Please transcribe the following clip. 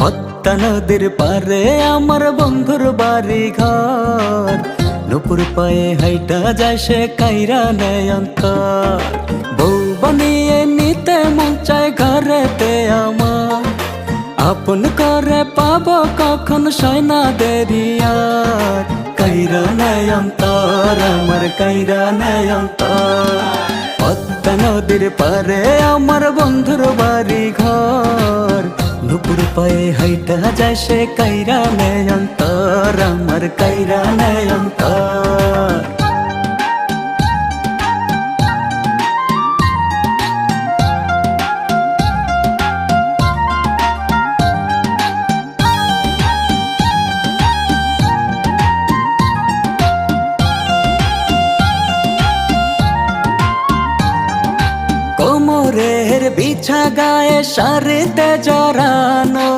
পদ্মা নদীর পারে আমার বন্ধুর বাড়ি ঘর, নুপুর পায়ে হাইটা যায় সে কাইরা নেয় অন্তর। বউ বানিয়ে নিতে মন চায় ঘরেতে আমার, আপন করে পাবো কখন সয়না দেরিয়ার। কাইরা নেয় অন্তর আমার, কাইরা নেয় অন্তর। পদ্মা নদীর পারে আমার বন্ধুর বাড়ি ঘর, নুপুর পায়ে হাইটা যায় সে কাইরা নেয় অন্তর আমার, কাইরা নেয় অন্তর। কোমরের বিছা গায়ে শাড়িতে জড়ানো,